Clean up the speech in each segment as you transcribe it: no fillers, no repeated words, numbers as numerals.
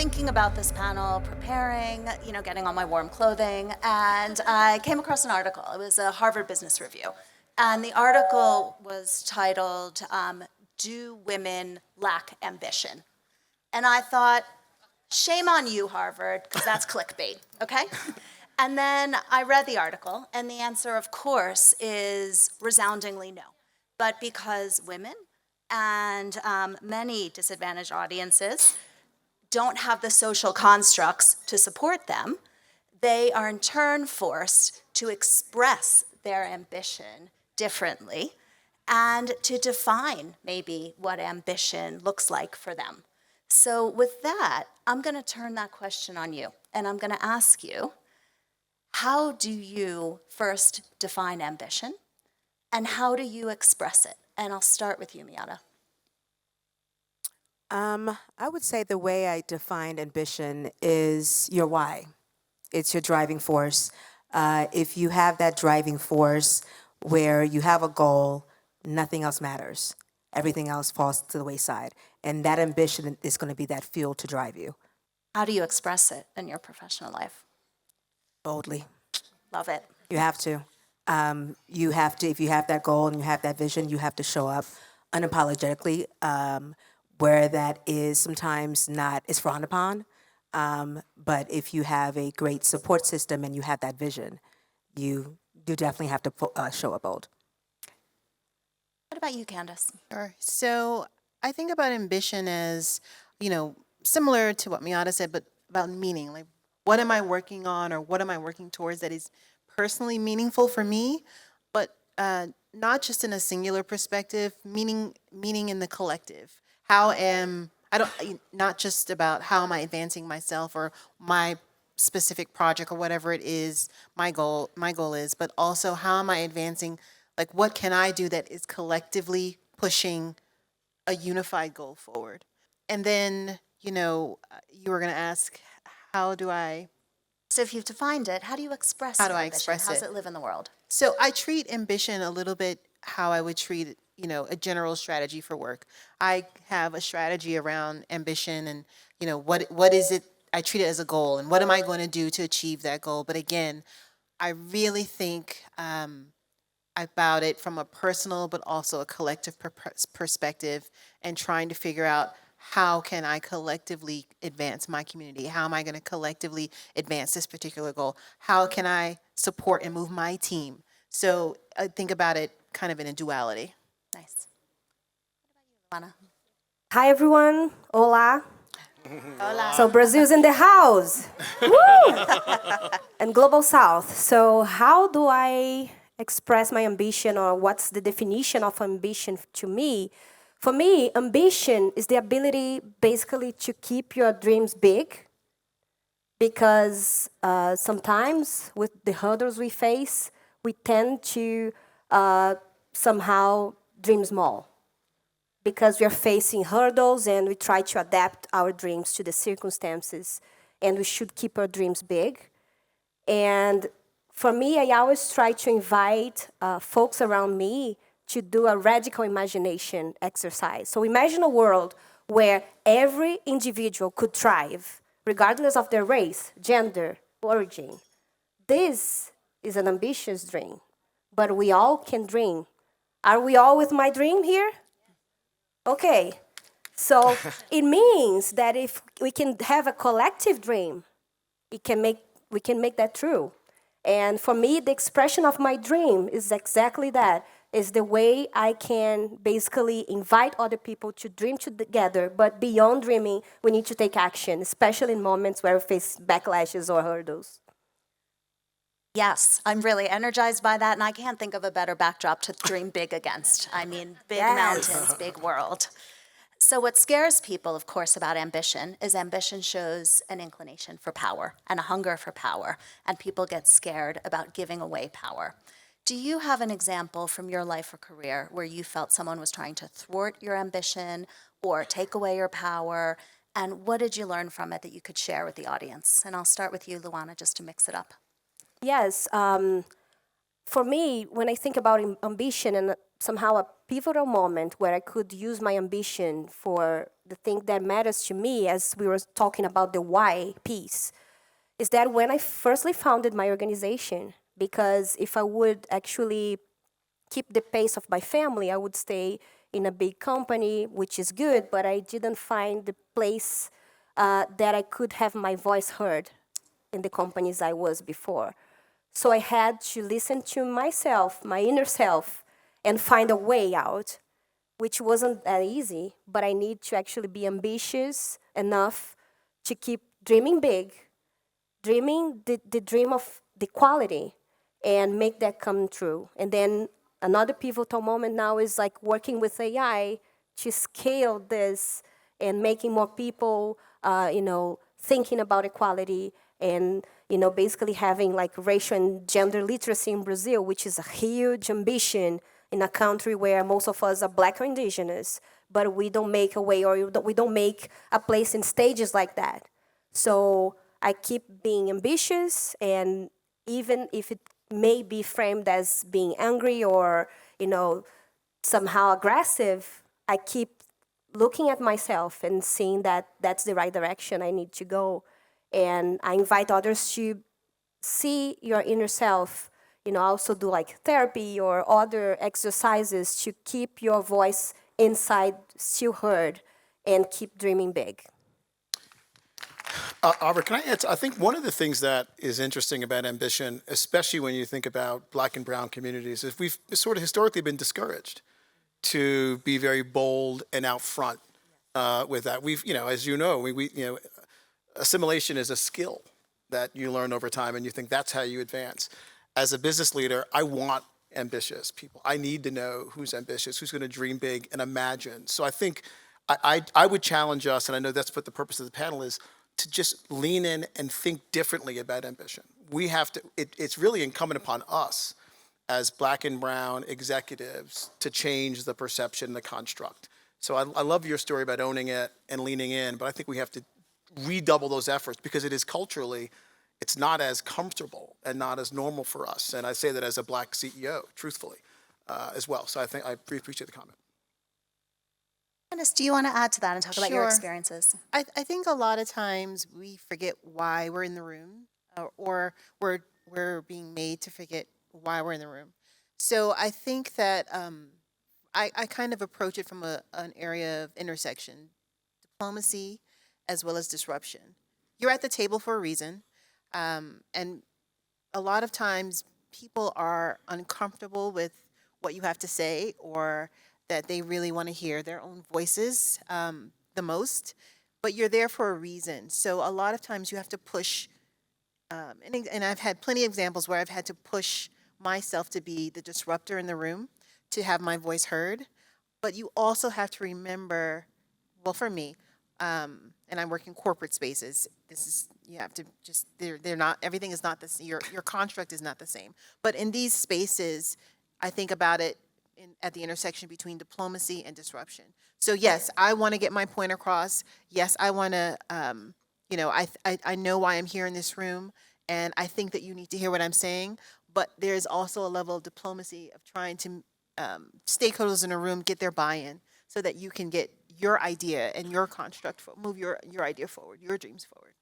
thinking about this panel, preparing, getting on my warm clothing, and I came across an article. It was a Harvard Business Review. And the article was titled, Do Women Lack Ambition? And I thought, shame on you, Harvard, because that's clickbait, okay? And then I read the article, and the answer, of course, is resoundingly no. But because women and many disadvantaged audiences don't have the social constructs to support them, they are in turn forced to express their ambition differently and to define maybe what ambition looks like for them. So with that, I'm going to turn that question on you, and I'm going to ask you, how do you first define ambition, and how do you express it? And I'll start with you, Miata. I would say the way I define ambition is your why. It's your driving force. If you have that driving force where you have a goal, nothing else matters. Everything else falls to the wayside. And that ambition is going to be that fuel to drive you. How do you express it in your professional life? Boldly. Love it. You have to. You have to, if you have that goal and you have that vision, you have to show up unapologetically, where that is sometimes not, is frowned upon. But if you have a great support system and you have that vision, you definitely have to show up bold. What about you, Candace? Sure. So I think about ambition as, similar to what Miata said, but about meaning. Like, what am I working on, or what am I working towards that is personally meaningful for me, but not just in a singular perspective, meaning in the collective. Not just about how am I advancing myself or my specific project or whatever it is my goal is, but also how am I advancing, like what can I do that is collectively pushing a unified goal forward. And then, you were going to ask, how do I... So if you've defined it, how do you express it? How do I express How does it? it live in the world? So I treat ambition a little bit how I would treat, a general strategy for work. I have a strategy around ambition and, what is it? I treat it as a goal, and what am I going to do to achieve that goal? But again, I really think about it from a personal but also a collective perspective, and trying to figure out, how can I collectively advance my community? How am I going to collectively advance this particular goal? How can I support and move my team? So I think about it kind of in a duality. Nice. What about you, Luana? Hi, everyone. Hola. Hola. So Brazil's in the house. Woo! And Global South. So how do I express my ambition, or what's the definition of ambition to me? For me, ambition is the ability basically to keep your dreams big, because sometimes with the hurdles we face, we tend to somehow dream small, because we are facing hurdles and we try to adapt our dreams to the circumstances, and we should keep our dreams big. And for me, I always try to invite folks around me to do a radical imagination exercise. So imagine a world where every individual could thrive, regardless of their race, gender, origin. This is an ambitious dream, but we all can dream. Are we all with my dream here? Okay. So it means that if we can have a collective dream, we can make that true. And for me, the expression of my dream is exactly that. Is the way I can basically invite other people to dream together, but beyond dreaming, we need to take action, especially in moments where we face backlashes or hurdles. Yes, I'm really energized by that, and I can't think of a better backdrop to dream big against. I mean, big mountains, big world. So what scares people, of course, about ambition is ambition shows an inclination for power and a hunger for power, and people get scared about giving away power. Do you have an example from your life or career where you felt someone was trying to thwart your ambition or take away your power? And what did you learn from it that you could share with the audience? And I'll start with you, Luana, just to mix it up. Yes. For me, when I think about ambition and somehow a pivotal moment where I could use my ambition for the thing that matters to me, as we were talking about the why piece, is that when I firstly founded my organization, because if I would actually keep the pace of my family, I would stay in a big company, which is good, but I didn't find the place that I could have my voice heard in the companies I was before. So I had to listen to myself, my inner self, and find a way out, which wasn't that easy, but I need to actually be ambitious enough to keep dreaming big, dreaming the dream of the quality, and make that come true. And then another pivotal moment now is like working with AI to scale this and making more people, thinking about equality, and basically having like racial and gender literacy in Brazil, which is a huge ambition in a country where most of us are Black or Indigenous, but we don't make a way, or we don't make a place in stages like that. So I keep being ambitious, and even if it may be framed as being angry or, somehow aggressive, I keep looking at myself and seeing that that's the right direction I need to go. And I invite others to see your inner self, also do like therapy or other exercises to keep your voice inside still heard and keep dreaming big. Aubrey, can I add? I think one of the things that is interesting about ambition, especially when you think about Black and brown communities, is we've sort of historically been discouraged to be very bold and out front with that. We've, as you know, assimilation is a skill that you learn over time, and you think that's how you advance. As a business leader, I want ambitious people. I need to know who's ambitious, who's going to dream big and imagine. So I think I would challenge us, and I know that's what the purpose of the panel is, to just lean in and think differently about ambition. We have to, it's really incumbent upon us as Black and brown executives to change the perception, the construct. So I love your story about owning it and leaning in, but I think we have to redouble those efforts because it is culturally, it's not as comfortable and not as normal for us. And I say that as a Black CEO, truthfully, as well. So I think I appreciate the comment. Dennis, do you want to add to that and talk about your Sure. experiences? I think a lot of times we forget why we're in the room, or we're being made to forget why we're in the room. So I think that I kind of approach it from an area of intersection, diplomacy as well as disruption. You're at the table for a reason, and a lot of times people are uncomfortable with what you have to say, or that they really want to hear their own voices the most, but you're there for a reason. So a lot of times you have to push, and I've had plenty of examples where I've had to push myself to be the disruptor in the room, to have my voice heard. But you also have to remember, well, for me, and I work in corporate spaces, this is, you have to just, they're not, everything is not the same, your construct is not the same. But in these spaces, I think about it at the intersection between diplomacy and disruption. So yes, I want to get my point across. Yes, I want to, I know why I'm here in this room, and I think that you need to hear what I'm saying. But there's also a level of diplomacy of trying to stakeholders in a room get their buy-in so that you can get your idea and your construct, move your idea forward, your dreams forward.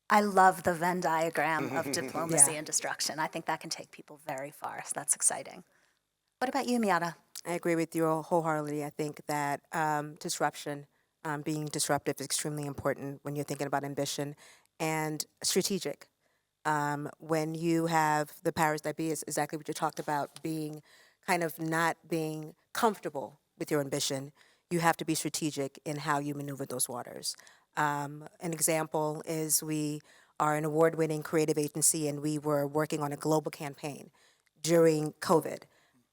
I love the Venn diagram of diplomacy Yeah. and destruction. I think that can take people very far, so that's exciting. What about you, Miata? I agree with you wholeheartedly. I think that disruption, being disruptive, is extremely important when you're thinking about ambition and strategic. When you have the powers that be, is exactly what you talked about, being kind of not being comfortable with your ambition. You have to be strategic in how you maneuver those waters. An example is we are an award-winning creative agency, and we were working on a global campaign during COVID.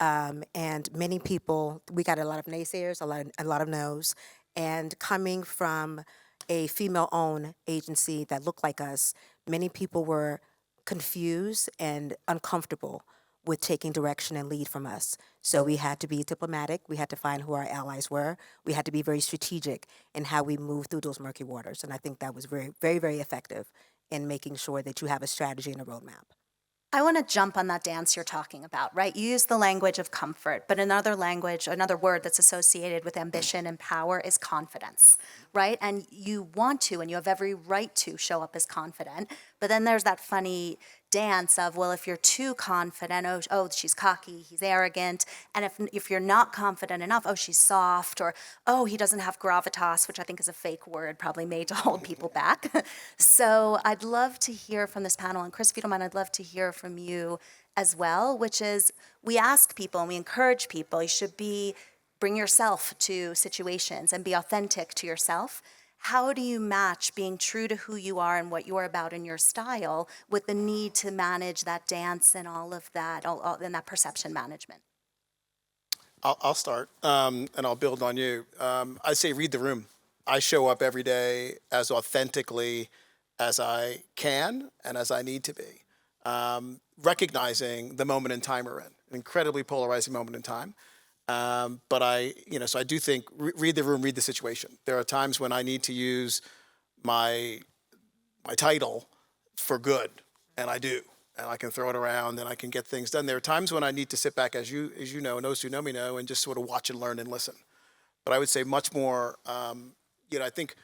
And many people, we got a lot of naysayers, a lot of no's. And coming from a female-owned agency that looked like us, many people were confused and uncomfortable with taking direction and lead from us. So we had to be diplomatic. We had to find who our allies were. We had to be very strategic in how we moved through those murky waters. And I think that was very, very, very effective in making sure that you have a strategy and a roadmap. I want to jump on that dance you're talking about, right? You use the language of comfort, but another language, another word that's associated with ambition and power is confidence, right? And you want to, and you have every right to show up as confident. But then there's that funny dance of, well, if you're too confident, oh, she's cocky, he's arrogant. And if you're not confident enough, oh, she's soft, or oh, he doesn't have gravitas, which I think is a fake word, probably made to hold people back. So I'd love to hear from this panel, and Chris, if you don't mind, I'd love to hear from you as well, which is we ask people and we encourage people, you should bring yourself to situations and be authentic to yourself. How do you match being true to who you are and what you're about in your style with the need to manage that dance and all of that, and that perception management? I'll start, and I'll build on you. I'd say read the room. I show up every day as authentically as I can and as I need to be, recognizing the moment in time we're in, an incredibly polarizing moment in time. But so I do think read the room, read the situation. There are times when I need to use my title for good, and I do, and I can throw it around and I can get things done. There are times when I need to sit back, as you know, and those who know me know, and just sort of watch and learn and listen. But I would say much more. I think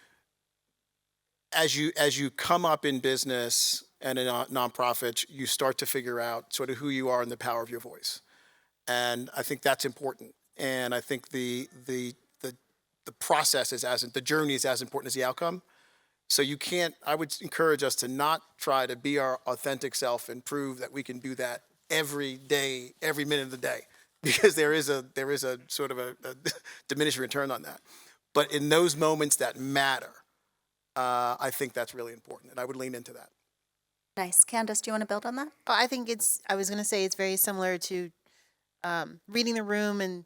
as you come up in business and in nonprofits, you start to figure out sort of who you are and the power of your voice. And I think that's important. And I think the process is the journey is as important as the outcome. So I would encourage us to not try to be our authentic self and prove that we can do that every day, every minute of the day, because there is a sort of a diminishing return on that. But in those moments that matter, I think that's really important. And I would lean into that. Nice. Candace, do you want to build on that? Well, I think I was going to say it's very similar to reading the room and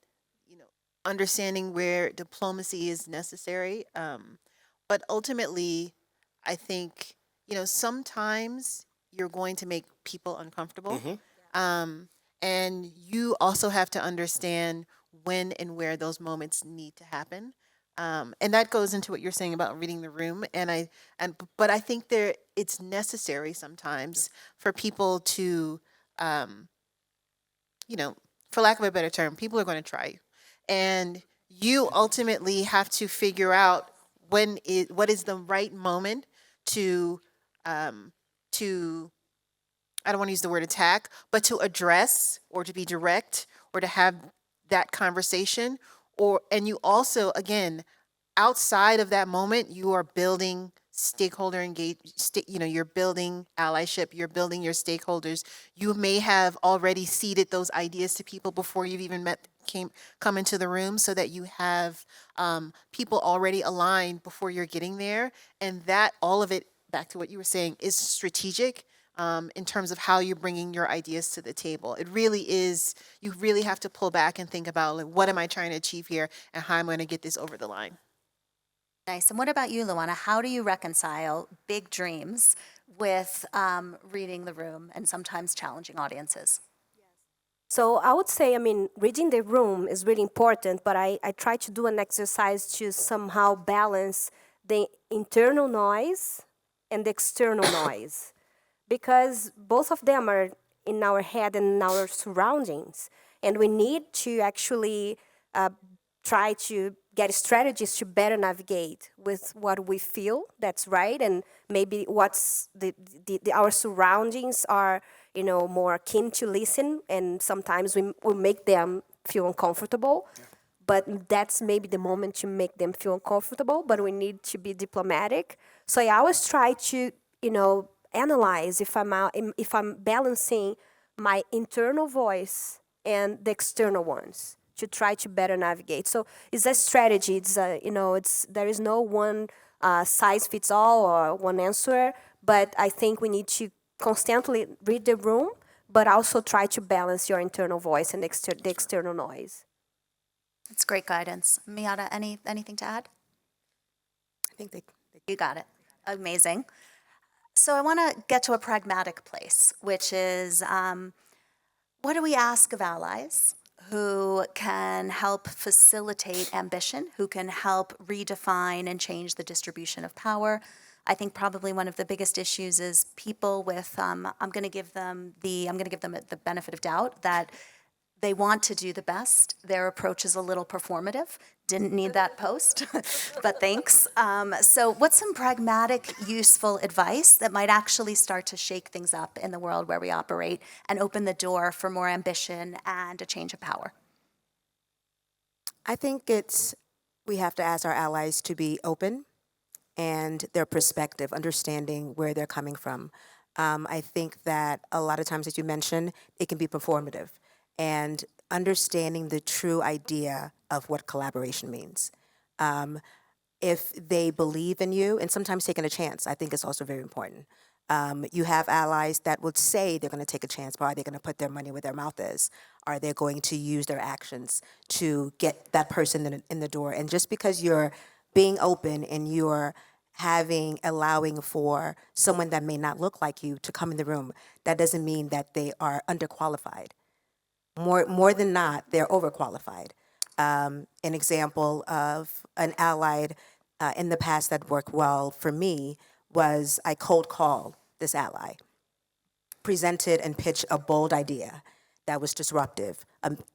understanding where diplomacy is necessary. But ultimately, I think sometimes you're going to make people uncomfortable, and you also have to understand when and where those moments need to happen. And that goes into what you're saying about reading the room. But I think it's necessary sometimes for people to, for lack of a better term, people are going to try you. And you ultimately have to figure out what is the right moment to I don't want to use the word attack, but to address or to be direct or to have that conversation. And you also, again, outside of that moment, you are building stakeholder you're building allyship, you're building your stakeholders. You may have already seeded those ideas to people before you've even come into the room, so that you have people already aligned before you're getting there. And that, all of it, back to what you were saying, is strategic in terms of how you're bringing your ideas to the table. It really is, you really have to pull back and think about, like, what am I trying to achieve here and how I'm going to get this over the line. Nice. And what about you, Luana? How do you reconcile big dreams with reading the room and sometimes challenging audiences? So I would say, reading the room is really important, but I try to do an exercise to somehow balance the internal noise and the external noise, because both of them are in our head and in our surroundings. And we need to actually try to get strategies to better navigate with what we feel that's right, and maybe what's our surroundings are more keen to listen, and sometimes we make them feel uncomfortable. But that's maybe the moment to make them feel uncomfortable, but we need to be diplomatic. So I always try to analyze if I'm balancing my internal voice and the external ones, to try to better navigate. So it's a strategy. There is no one size fits all or one answer, but I think we need to constantly read the room, but also try to balance your internal voice and the external noise. It's great guidance. Miata, anything to add? I think You got it. Amazing. So I want to get to a pragmatic place, which is what do we ask of allies who can help facilitate ambition, who can help redefine and change the distribution of power? I think probably one of the biggest issues is people with, I'm going to give them the benefit of doubt that they want to do the best. Their approach is a little performative. Didn't need that post, but thanks. So what's some pragmatic, useful advice that might actually start to shake things up in the world where we operate and open the door for more ambition and a change of power? I think we have to ask our allies to be open and their perspective, understanding where they're coming from. I think that a lot of times, as you mentioned, it can be performative, and understanding the true idea of what collaboration means. If they believe in you, and sometimes taking a chance, I think is also very important. You have allies that would say they're going to take a chance, but are they going to put their money where their mouth is? Are they going to use their actions to get that person in the door? And just because you're being open and you're allowing for someone that may not look like you to come in the room, that doesn't mean that they are underqualified. More than not, they're overqualified. An example of an allied in the past that worked well for me was I cold called this ally, presented and pitched a bold idea that was disruptive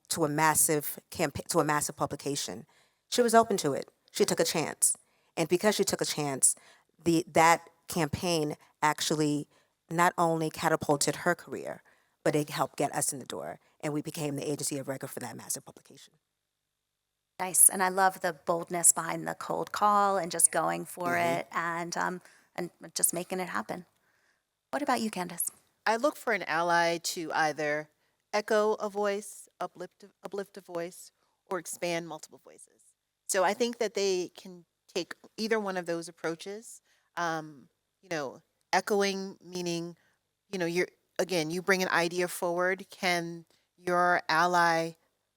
to a massive campaign, to a massive publication. She was open to it. She took a chance, and because she took a chance, that campaign actually not only catapulted her career, but it helped get us in the door, and we became the agency of record for that massive publication. Nice, and I love the boldness behind the cold call and just going for it and just making it happen. What about you, Candace? I look for an ally to either echo a voice, uplift a voice, or expand multiple voices. So I think that they can take either one of those approaches. Echoing meaning, you bring an idea forward. Can your ally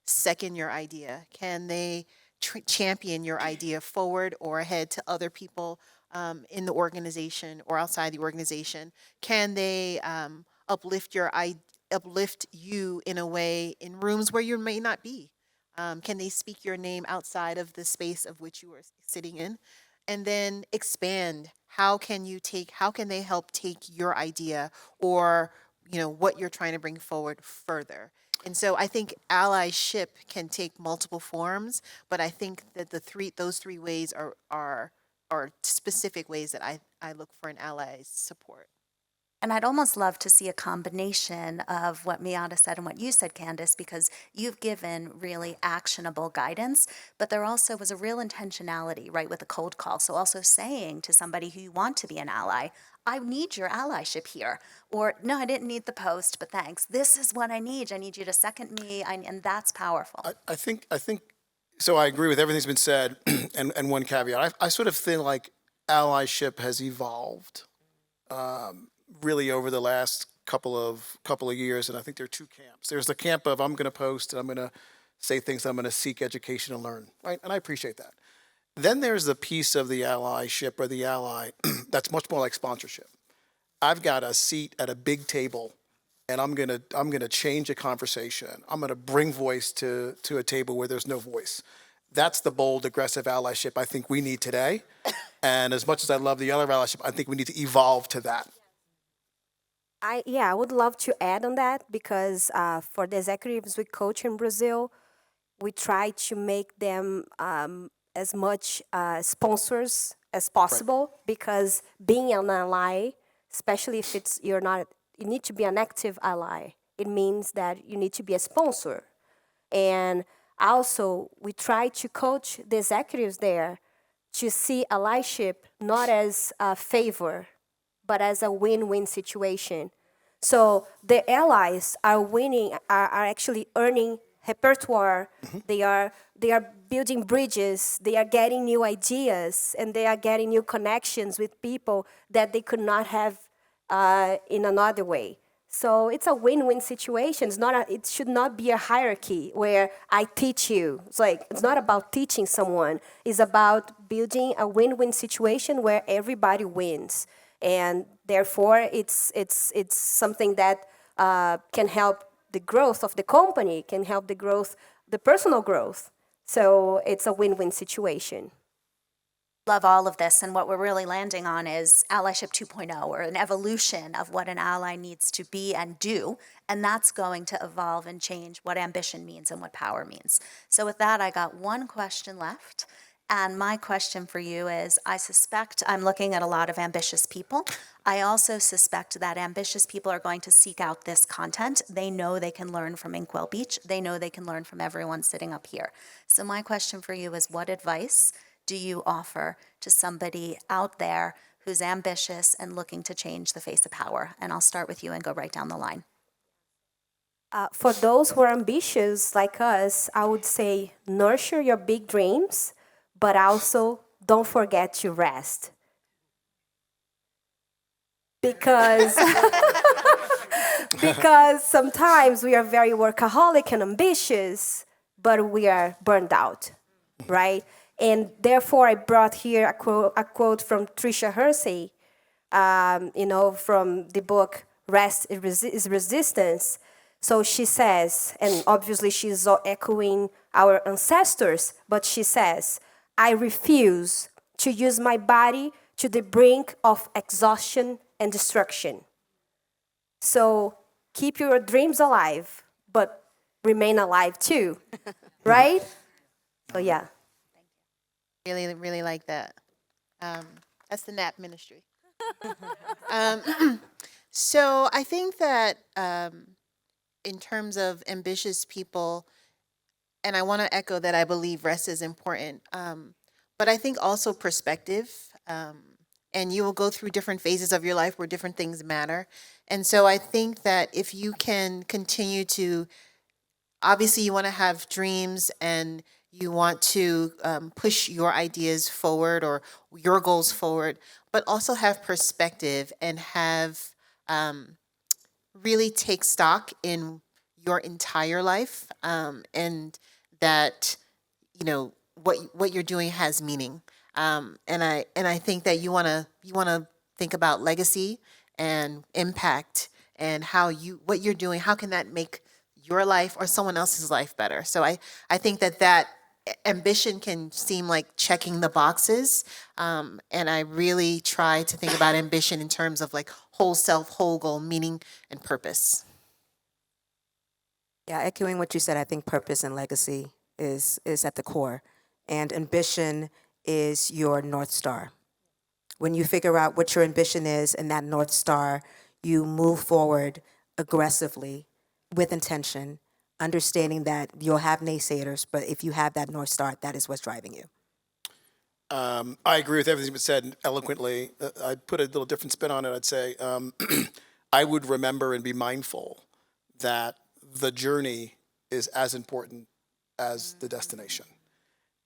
second your idea? Can they champion your idea forward or ahead to other people in the organization or outside the organization? Can they uplift you in a way in rooms where you may not be? Can they speak your name outside of the space of which you are sitting in? And then expand. How can they help take your idea or what you're trying to bring forward further? And so I think allyship can take multiple forms, but I think that those three ways are specific ways that I look for an ally's support. And I'd almost love to see a combination of what Miata said and what you said, Candace, because you've given really actionable guidance, but there also was a real intentionality, right, with the cold call. So also saying to somebody who you want to be an ally, I need your allyship here. Or, no, I didn't need the post, but thanks. This is what I need. I need you to second me, and that's powerful. I think so. I agree with everything that's been said, and one caveat. I sort of feel like allyship has evolved really over the last couple of years, and I think there are two camps. There's the camp of I'm going to post and I'm going to say things, I'm going to seek education and learn, right? And I appreciate that. Then there's the piece of the allyship or the ally that's much more like sponsorship. I've got a seat at a big table, and I'm gonna change a conversation. I'm gonna bring voice to a table where there's no voice. That's the bold, aggressive allyship I think we need today. And as much as I love the other allyship, I think we need to evolve to that. I would love to add on that because for the executives we coach in Brazil, we try to make them as much sponsors as possible because being an ally, especially if you need to be an active ally. It means that you need to be a sponsor. And also, we try to coach the executives there to see allyship not as a favor, but as a win-win situation. So the allies are winning, are actually earning repertoire. They are building bridges. They are getting new ideas, and they are getting new connections with people that they could not have in another way. So it's a win-win situation. It should not be a hierarchy where I teach you. It's not about teaching someone. It's about building a win-win situation where everybody wins. And therefore, it's something that can help the growth of the company, can help the personal growth. So it's a win-win situation. love all of this, and what we're really landing on is allyship 2.0, or an evolution of what an ally needs to be and do, and that's going to evolve and change what ambition means and what power means. So with that, I got one question left, and my question for you is, I suspect I'm looking at a lot of ambitious people. I also suspect that ambitious people are going to seek out this content. They know they can learn from Inkwell Beach. They know they can learn from everyone sitting up here. So my question for you is, what advice do you offer to somebody out there who's ambitious and looking to change the face of power? And I'll start with you and go right down the line. For those who are ambitious like us, I would say nurture your big dreams, but also don't forget to rest. Because because sometimes we are very workaholic and ambitious, but we are burned out, right? And therefore, I brought here a quote from Tricia Hersey, from the book Rest is Resistance. So she says, and obviously she's echoing our ancestors, but she says, I refuse to use my body to the brink of exhaustion and destruction. So keep your dreams alive, but remain alive too, right? So yeah. Really, really like that. That's the nap ministry. So I think that in terms of ambitious people, and I want to echo that I believe rest is important, but I think also perspective. And you will go through different phases of your life where different things matter. And so I think that if you can continue to, obviously you want to have dreams and you want to push your ideas forward or your goals forward, but also have perspective and have really take stock in your entire life, and that what you're doing has meaning. And I think that you want to think about legacy and impact and what you're doing, how can that make your life or someone else's life better. So I think that ambition can seem like checking the boxes, and I really try to think about ambition in terms of like whole self, whole goal, meaning, and purpose. Yeah, echoing what you said, I think purpose and legacy is at the core, and ambition is your North Star. When you figure out what your ambition is and that North Star, you move forward aggressively with intention, understanding that you'll have naysayers, but if you have that North Star, that is what's driving you. I agree with everything you said eloquently. I'd put a little different spin on it. I'd say I would remember and be mindful that the journey is as important as the destination.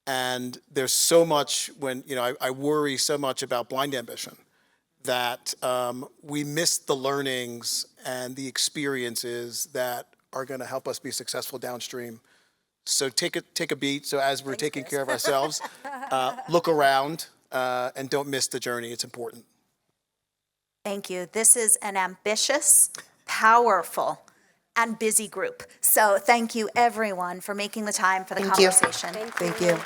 And there's so much I worry so much about blind ambition that we miss the learnings and the experiences that are going to help us be successful downstream. So take a beat. So as we're taking care of ourselves, look around and don't miss the journey. It's important. Thank you. This is an ambitious, powerful, and busy group. So thank you, everyone, for making the time for the Thank you. conversation. Thank you.